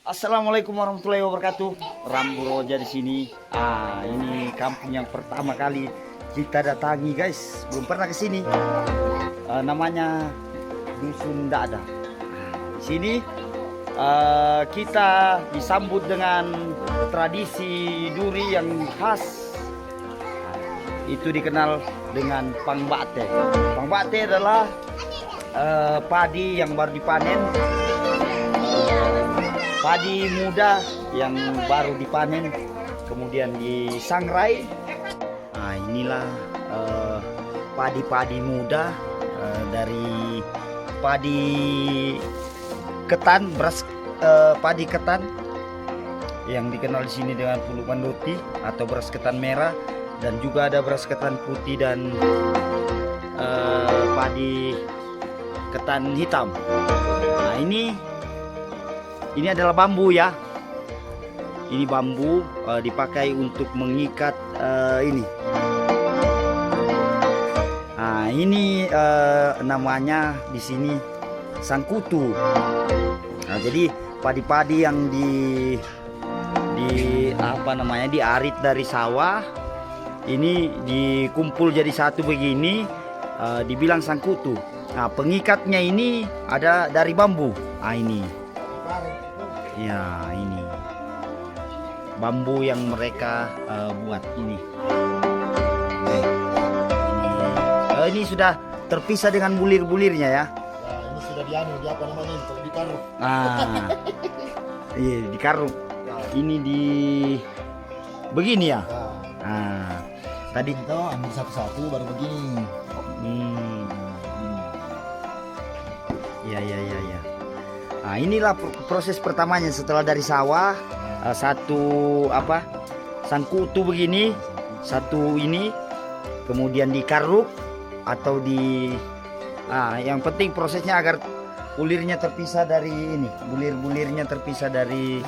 Assalamualaikum warahmatullahi wabarakatuh. Rambu Roja di sini. Ini kampung yang pertama kali kita datangi, guys. Belum pernah ke sini. Namanya Dusun Dada. Di sini kita disambut dengan tradisi duri yang khas. Itu dikenal dengan pangbate. Pangbate adalah padi yang baru dipanen. Padi muda yang baru dipanen, kemudian disangrai. Inilah padi-padi muda dari padi ketan, beras padi ketan yang dikenal di sini dengan pulu mandoti atau beras ketan merah, dan juga ada beras ketan putih dan padi ketan hitam. Ini adalah bambu ya. Ini bambu dipakai untuk mengikat ini. Ini namanya di sini sangkutu. Jadi padi-padi yang diarit dari sawah ini dikumpul jadi satu begini, dibilang sangkutu. Pengikatnya ini ada dari bambu. Ini. Ya, ini bambu yang mereka buat ini. Ini sudah terpisah dengan bulir-bulirnya ya. Ini sudah di apa namanya ini, kalau dikaruk. Iya, dikaruk. Ini di begini ya. Tadi kita ambil satu-satu baru begini. Ya. Inilah proses pertamanya setelah dari sawah. Satu sangkutu begini, satu ini, kemudian dikaruk atau yang penting prosesnya agar bulirnya terpisah dari ini, bulir-bulirnya terpisah dari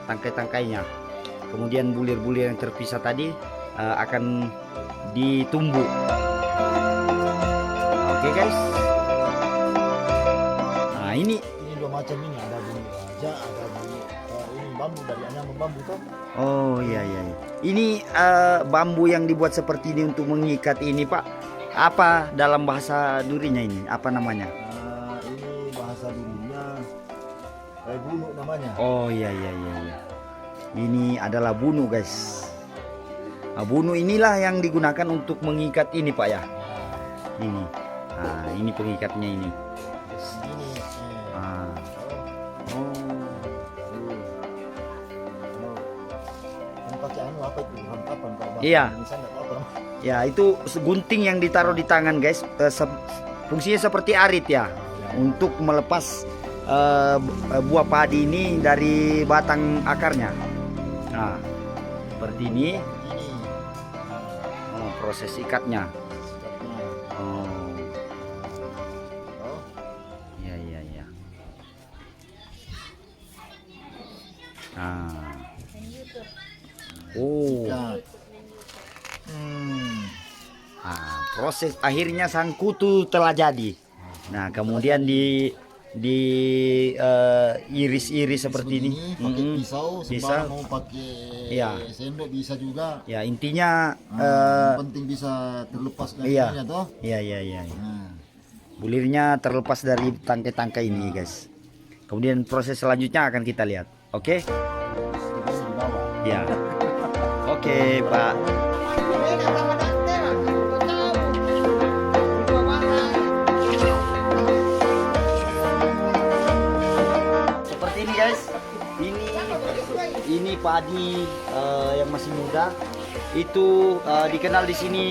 tangkai-tangkainya. Kemudian bulir-bulir yang terpisah tadi akan ditumbuk. Oke guys. Ini dua macam ini, ada bunyi raja, ada bunyi ini bambu dari anyaman bambu toh. Oh iya. Ini bambu yang dibuat seperti ini untuk mengikat ini, Pak. Apa dalam bahasa durinya ini? Apa namanya? Ini bahasa durinya bunu namanya. Oh iya. Ini adalah bunu, guys. Bunu inilah yang digunakan untuk mengikat ini, Pak ya. Ini. Ini pengikatnya ini. Iya. Ya, itu gunting yang ditaruh di tangan, guys. Fungsinya seperti arit ya, untuk melepas buah padi ini dari batang akarnya. Seperti ini. Proses ikatnya. Ya. Proses akhirnya sangkutu telah jadi. Kemudian iris-iris seperti ini. Pakai pisau, mau pakai sendok bisa juga. Ya, intinya penting bisa terlepas dari ini toh. Iya. Bulirnya terlepas dari tangkai-tangkai ini, guys. Kemudian proses selanjutnya akan kita lihat. Oke? Ya. Oke, Pak. Seperti ini, guys. Ini padi yang masih muda. Itu dikenal di sini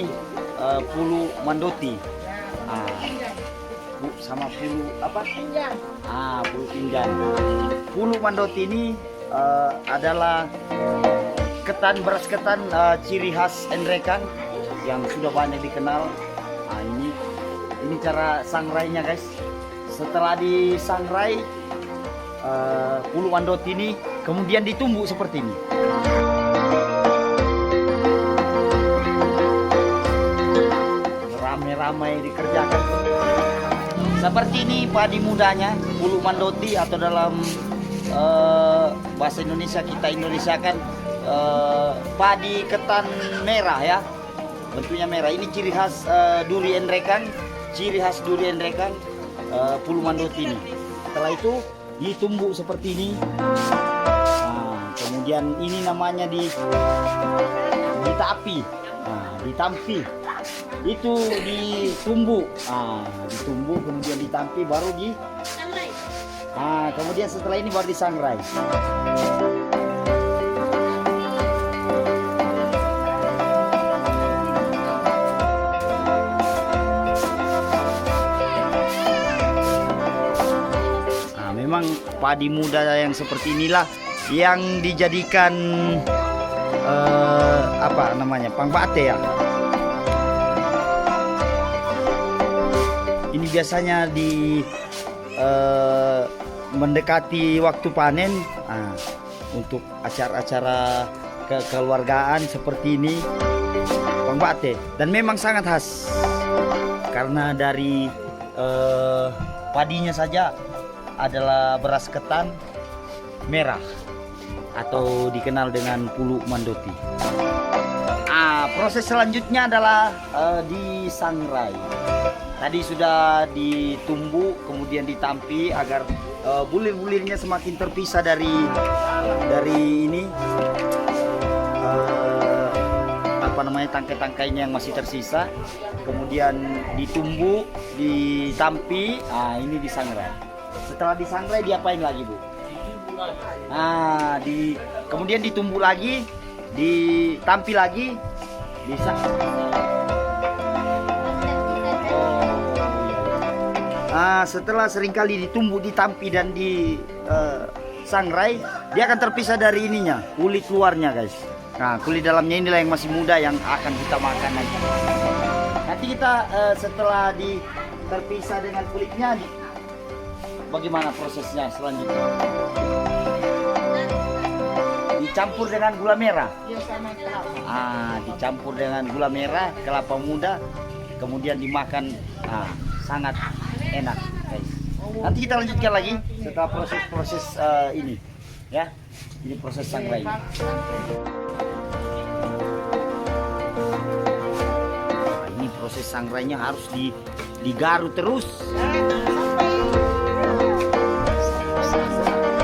pulu mandoti. Sama pulu apa? Pulu pinjan. Pulu mandoti ini adalah beras ketan ciri khas Enrekan yang sudah banyak dikenal. Ini cara sangrainya, guys. Setelah disangrai pulu mandoti ini kemudian ditumbuk seperti ini. Ramai-ramai dikerjakan. Seperti ini padi mudanya, pulu mandoti, atau dalam bahasa Indonesia kita Indonesiakan padi ketan merah ya, bentuknya merah. Ini ciri khas duri endrekan, Pulau Mandoti ini. Setelah itu ditumbuk seperti ini. Nah, kemudian ini namanya ditapi, ditampi. Itu ditumbuk, ditumbuk kemudian ditampi baru kemudian setelah ini baru disangrai. Memang padi muda yang seperti inilah yang dijadikan pangbate ya. Ini biasanya mendekati waktu panen, untuk acara-acara kekeluargaan seperti ini pangbate, dan memang sangat khas karena dari padinya saja adalah beras ketan merah atau dikenal dengan Pulau Mandoti. Proses selanjutnya adalah disangrai. Tadi sudah ditumbuk kemudian ditampi agar bulir-bulirnya semakin terpisah dari ini tangkai-tangkainya yang masih tersisa. Kemudian ditumbuk, ditampi, ini disangrai. Setelah disangrai diapain lagi, Bu? Kemudian ditumbuk lagi, ditampi lagi, setelah seringkali ditumbuk, ditampi dan disangrai, dia akan terpisah dari ininya, kulit luarnya, guys. Nah, kulit dalamnya inilah yang masih muda yang akan kita makan nanti. Nanti kita setelah terpisah dengan kulitnya, bagaimana prosesnya selanjutnya? Dicampur dengan gula merah. Dicampur dengan gula merah, kelapa muda, kemudian dimakan. Sangat enak, guys. Nanti kita lanjutkan lagi setelah proses ini, ya. Ini proses sangrai. Ini proses sangrainya harus digarut terus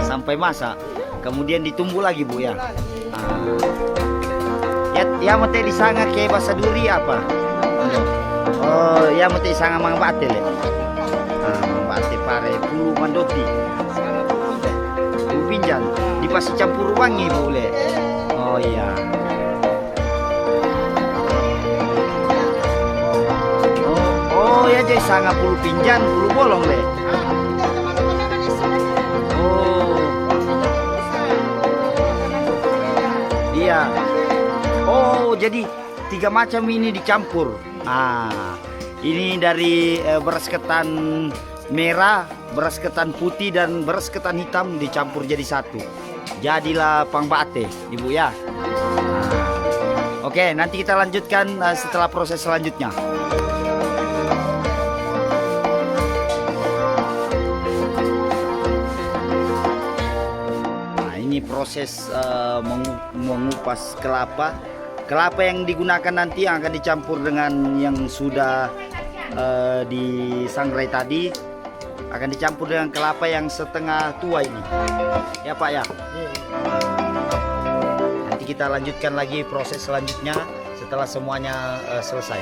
sampai masak. Kemudian ditumbuk lagi, Bu, ya. Ya mesti disangga ke bahasa duri apa? Oh, ya mesti disangga mangbate le. Mangbate pare Pulau Mandoti. Pulau Pinjan dipasih campur wangi, Bu, le. Oh iya. Oh ya, jadi sangat Pulau Pinjan, Pulau Bolong le. Iya. Oh, jadi 3 macam ini dicampur. Ini dari beras ketan merah, beras ketan putih dan beras ketan hitam dicampur jadi satu. Jadilah pangbate, Ibu, ya. Oke, nanti kita lanjutkan setelah proses selanjutnya. Ini proses mengupas kelapa. Kelapa yang digunakan nanti yang akan dicampur dengan yang sudah disangrai tadi, akan dicampur dengan kelapa yang setengah tua ini. Ya, Pak, ya. Nanti kita lanjutkan lagi proses selanjutnya setelah semuanya selesai.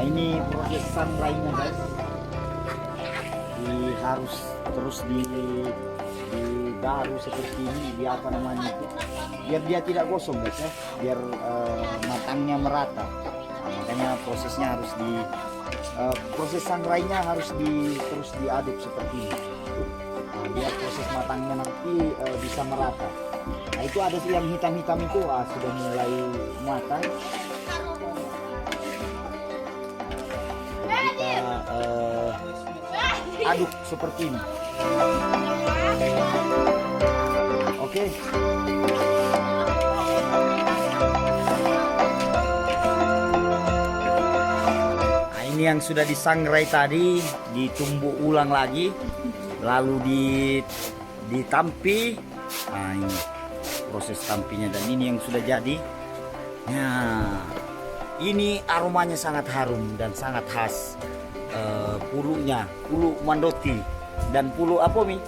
Ini proses sangrainya, guys. Harus terus digaru seperti ini, biar biar dia tidak gosong, guys, ya, biar matangnya merata. Makanya prosesnya harus proses sangrainya harus terus diaduk seperti ini, biar proses matangnya nanti bisa merata. Nah, itu ada yang hitam-hitam itu sudah mulai matang. Kita aduk seperti ini. Oke. Nah, ini yang sudah disangrai tadi ditumbuk ulang lagi, lalu ditampi. Nah, ini proses tampinya, dan ini yang sudah jadi. Nah, ini aromanya sangat harum dan sangat khas. Pulunya, pulu mandoti dan pulu apa Mi?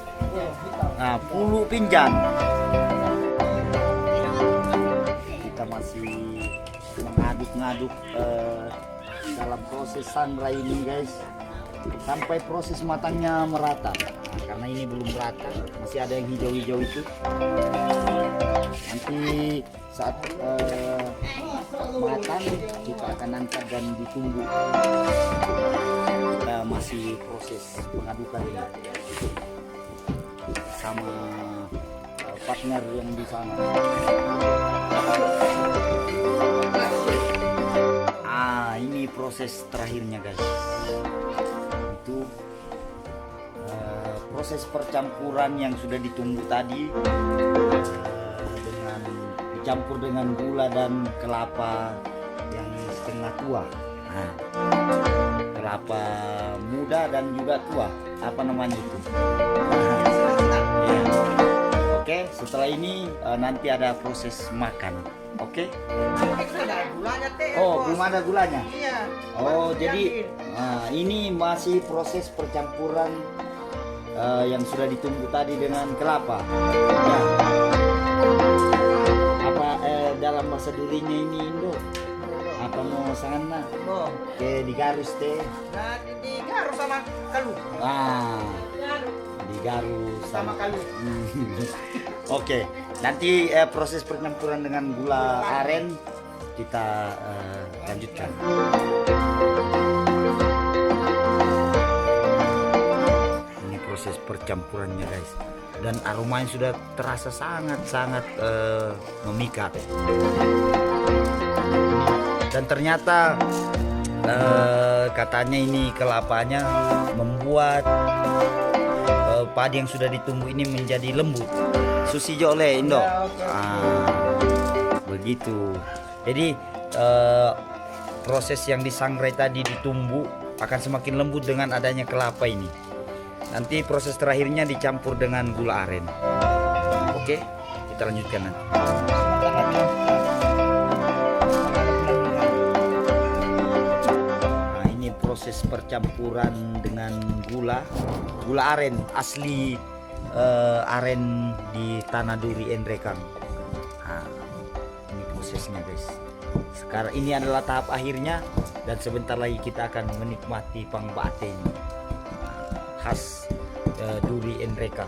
Nah, pulu pinjan. Kita masih mengaduk-ngaduk dalam proses sangrai ini guys, sampai proses matangnya merata. Nah, karena ini belum merata, masih ada yang hijau-hijau itu. Nanti saat matang kita akan angkat dan ditunggu. Kita masih proses pengadukan ini sama partner yang di sana. Ini proses terakhirnya guys. Itu proses percampuran yang sudah ditunggu tadi, dengan dicampur dengan gula dan kelapa yang setengah tua. Nah, kelapa muda dan juga tua, apa namanya itu? Ya. Oke, setelah ini nanti ada proses makan. Oke. Oh, belum ada gulanya. Iya. Oh, jadi ini masih proses percampuran yang sudah ditunggu tadi dengan kelapa. Ya. Apa dalam bahasa durinya ini Indo? Apa mau sana? Oh. Ke digarus teh. Nah, digarus sama kalu. Digarus Sama kalu. Oke, nanti proses percampuran dengan gula aren kita lanjutkan. Ini proses percampurannya guys, dan aromanya sudah terasa sangat-sangat memikat. Dan ternyata katanya ini kelapanya membuat padi yang sudah ditunggu ini menjadi lembut. Susi jole Indo. Begitu. Jadi proses yang disangrai tadi ditumbuh akan semakin lembut dengan adanya kelapa ini. Nanti proses terakhirnya dicampur dengan gula aren. Oke, kita lanjutkan nanti. Nah, ini proses percampuran dengan gula aren asli, aren di Tanah Duri Endrekang. Nah, ini prosesnya guys. Sekarang ini adalah tahap akhirnya, dan sebentar lagi kita akan menikmati pangbate ini, khas Duri Endrekang.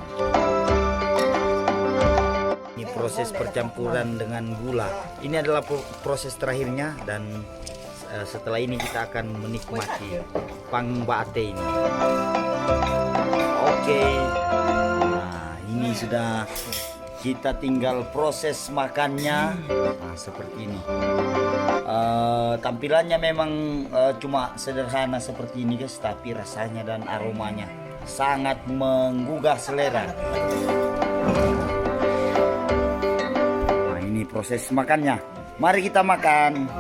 Ini proses percampuran dengan gula. Ini adalah proses terakhirnya, dan setelah ini kita akan menikmati pangbate ini. Oke. Nah, ini sudah, kita tinggal proses makannya. Nah, seperti ini. Tampilannya memang cuma sederhana seperti ini guys, tapi rasanya dan aromanya sangat menggugah selera. Nah, ini proses makannya. Mari kita makan.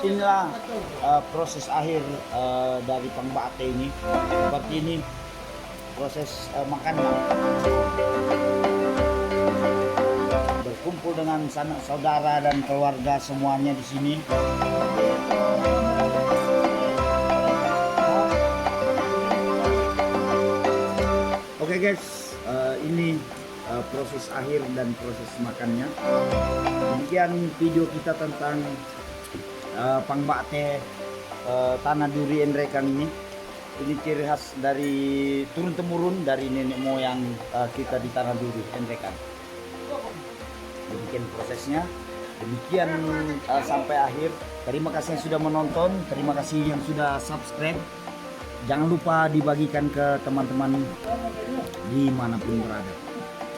Inilah proses akhir dari pangbate ini. Seperti ini proses makannya. Berkumpul dengan sanak saudara dan keluarga semuanya di sini. Oke guys, ini proses akhir dan proses makannya. Demikian video kita tentang pangbate Tanah Duri Endrekang ini. Ini ciri khas dari turun temurun dari nenek moyang kita di Tanah Duri Endrekang. Demikian prosesnya. Demikian sampai akhir. Terima kasih yang sudah menonton, terima kasih yang sudah subscribe. Jangan lupa dibagikan ke teman-teman dimanapun berada.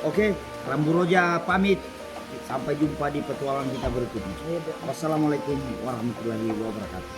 Oke, Rambu Roja pamit. Sampai jumpa di petualangan kita berikutnya. Wassalamualaikum warahmatullahi wabarakatuh.